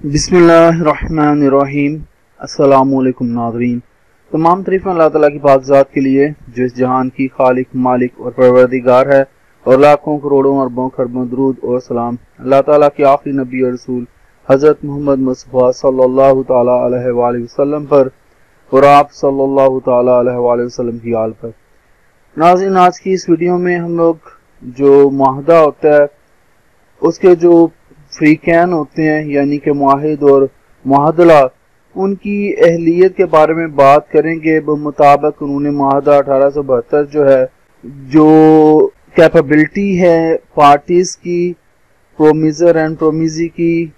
बिस्मिल्लाहिर्रहमानिर्रहीम। अस्सलामुअलैकुम नाज़रीन। तमाम तारीफ़ अल्लाह ताला की पाक ज़ात के लिए जो इस जहान की खालिक, मालिक और परवरदिगार है, और लाखों करोड़ों अरबों खरबों दरूद और सलाम अल्लाह ताला के आखिरी नबी और रसूल हज़रत मोहम्मद मुस्तफ़ा सल्लल्लाहु ताला अलैहि वसल्लम पर और आप सल्लल्लाहु ताला अलैहि वसल्लम की आल पर। नाज़रीन, आज की इस वीडियो में हम लोग जो मुआहदा होता है उसके जो फ्रीकैन होते हैं यानी कि मुआहिद और मुआहदला, उनकी अहलियत के बारे में बात करेंगे। मुताबिक कानून मुआहदा 1872 जो है, जो कैपेबिलिटी है पार्टीज की, प्रोमिजर एंड प्रोमिजी की,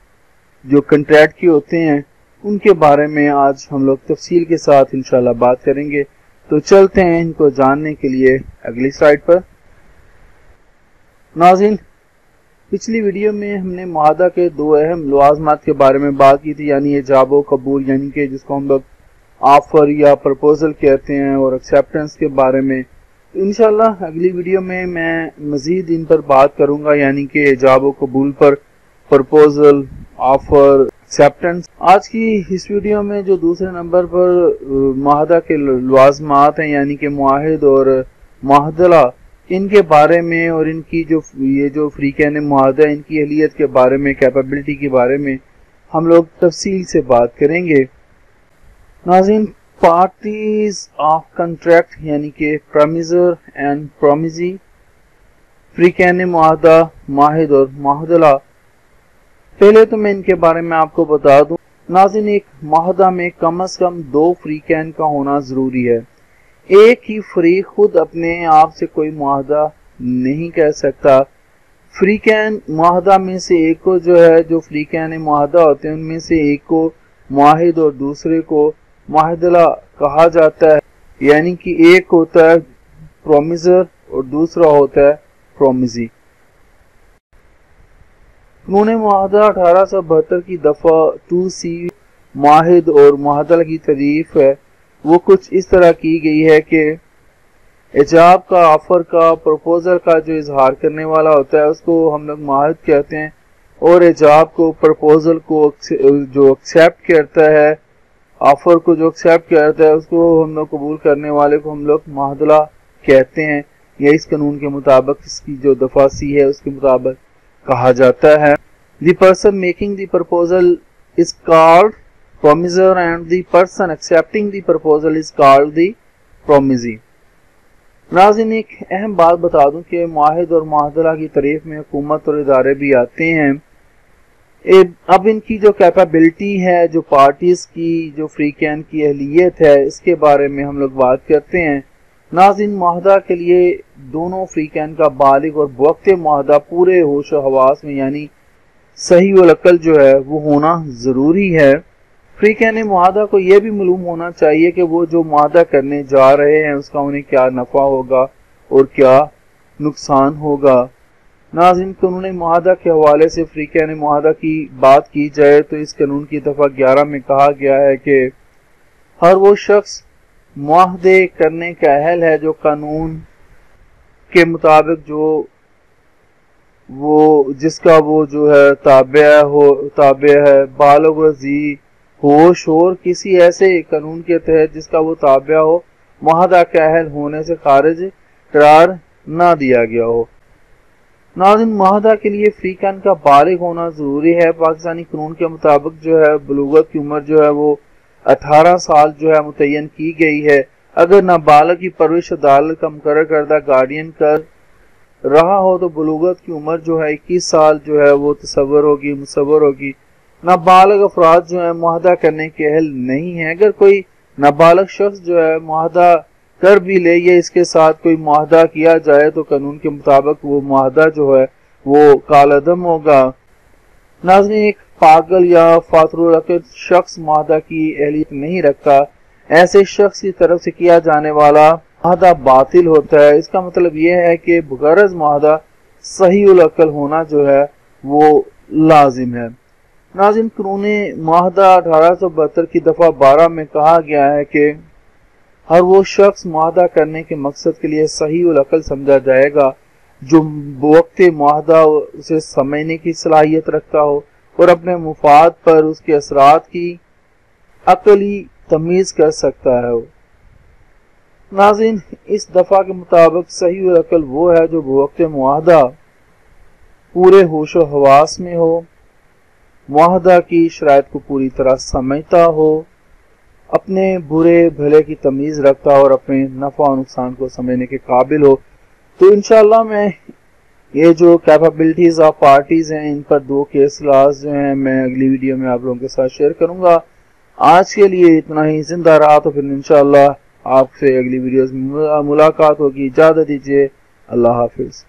जो कंट्रैक्ट की होते हैं, उनके बारे में आज हम लोग तफसील के साथ इंशाल्लाह बात करेंगे। तो चलते हैं इनको जानने के लिए अगली स्लाइड पर। नाज़रीन, पिछली वीडियो में हमने मुआहदा के दो अहम लवाज़मात के बारे में बात की थी, यानी इजाब और कबूल, यानी कि जिसको हम लोग ऑफर या प्रपोजल कहते हैं, और एक्सेप्टेंस के बारे में। इंशाल्लाह अगली वीडियो में मैं मज़ीद इन पर बात करूंगा, यानी कि इजाब और कबूल पर, प्रपोजल, ऑफर, एक्सेप्टेंस। आज की इस वीडियो में जो दूसरे नंबर पर मुआहदा के लवाज़मात हैं, यानी कि मुआहिद और मुआहदला, इनके बारे में और इनकी जो फ्रीकैन मुआहदा, इनकी अहलियत के बारे में, कैपेबिलिटी के बारे में हम लोग तफसील से बात करेंगे। नाज़रीन, पार्टीज ऑफ कंट्रैक्ट यानी कि प्रोमिजर एंड प्रोमिजी, फ्रीकैन मुआहदा, मुआहिद और मुआहदला। पहले तो मैं इनके बारे में आपको बता दूं। नाज़रीन, एक मुआहदा में कम से कम दो फ्रीकैन का होना ज़रूरी है। एक ही फरीक खुद अपने आप से कोई मुआहदा नहीं कह सकता। फ्रीकैन मुआहदा में से एक को जो है, जो फ्रीकैन मुआहदा होते हैं उनमें से एक को मुआहिद और दूसरे को मुआहदला कहा जाता है। यानी कि एक होता है प्रोमिजर और दूसरा होता है प्रोमिजी। कानून मुआहदा 1872 की दफा 2C मुआहिद और मुआहदला की तारीफ है, वो कुछ इस तरह की गई है कि इजाब का, ऑफर का, प्रपोजल का जो इजहार करने वाला होता है उसको हम लोग मुआहिद कहते हैं, और इजाब को, प्रपोजल को जो एक्सेप्ट करता है, ऑफर को जो एक्सेप्ट करता है, उसको हम लोग कबूल करने वाले को हम लोग मुआहदला कहते हैं। या इस कानून के मुताबिक, इसकी जो दफा C है उसके मुताबिक कहा जाता है। The person making the proposal is called promiser and the person accepting the proposal is called the promisee। नाज़रीन, एक अहम बात बता दूं कि मुआहिद और मुआहदला की तारीफ में हुकूमत और इदारे भी आते हैं। अब इनकी जो कैपेबिलिटी है, जो पार्टीज की, जो फ्रीकैन की अहलियत है, इसके बारे में हम लोग बात करते हैं। नाज़रीन, मुआहदा के लिए दोनों फ्रीकैन का बालिग और बवक्त मुआहदा पूरे होश और हवास में, यानी सही व अक्ल जो है वो होना ज़रूरी है। फ्रीकैन मुआहदा को यह भी मालूम होना चाहिए कि वो जो मुआहदा करने जा रहे हैं उसका उन्हें क्या नफ़ा होगा और क्या नुकसान होगा। नाज़रीन, कानून मुआहदा के हवाले से फ्रीकैन मुआहदा की बात की जाए तो इस कानून की दफ़ा 11 में कहा गया है कि हर वो शख्स मुआहदे करने का अहल है जो कानून के मुताबिक जिसका वो जो है ताबे है, बालिग वज़ी होश और किसी ऐसे कानून के तहत जिसका वो ताबा हो, मुआहदा के अहल होने से खारिज करार ना दिया गया हो। नाज़रीन, मुआहदा के लिए फ्रीकैन का बालिग होना ज़रूरी है। पाकिस्तानी कानून के मुताबिक जो है बलूगत की उम्र जो है वो 18 साल जो है मुतय्यन की गई है। अगर नाबालिग की परवरिश अदालत का मुकर्रर करदा गार्डियन कर रहा हो तो बलूगत की उम्र जो है 21 साल जो है वो मुसव्वर होगी। नाबालिग अफराद जो है मुआहदा करने के अहल नहीं है। अगर कोई नाबालिग शख्स जो है मुआहदा कर भी ले या इसके साथ कोई मुआहदा किया जाए तो कानून के मुताबिक वो मुआहदा जो है वो कालअदम होगा। नाज़रीन, एक पागल या फातरुल अक्ल शख्स मुआहदा की अहलियत नहीं रखता। ऐसे शख्स की तरफ से किया जाने वाला मुआहदा बातिल होता है। इसका मतलब यह है कि बगरज मुआहदा सही उल अक्ल होना जो है वो लाजिम है। नाज़रीन, कानून मुआहदा 1872 की दफ़ा 12 में कहा गया है कि हर वो शख्स मुआहदा करने के मकसद के लिए सही उल अक्ल समझा जाएगा जो वक्त मुआहदा उसे समझने की सलाहियत रखता हो اور اپنے مفاد پر اس کے اثرات کی عقلی تمیز کر سکتا ہے۔ ناظرین، اس دفعہ کے مطابق صحیح العقل وہ ہے جو بوقت معاہدہ پورے ہوش و حواس میں ہو، معاہدہ کی شرائط کو پوری طرح سمجھتا ہو، اپنے برے بھلے کی تمیز رکھتا اور اپنے نفع و نقصان کو سمجھنے کے قابل ہو۔ تو انشاءاللہ میں یہ جو کیپابلٹیز آف پارٹیز ہیں ان پر 2 کیس لاز جو ہیں میں اگلی ویڈیو میں آپ لوگوں کے ساتھ شیئر کروں گا۔ آج کے لیے اتنا ہی، زندہ رہا تو پھر انشاءاللہ آپ سے اگلی ویڈیوز میں ملاقات ہوگی۔ اجازت دیجیے، اللہ حافظ۔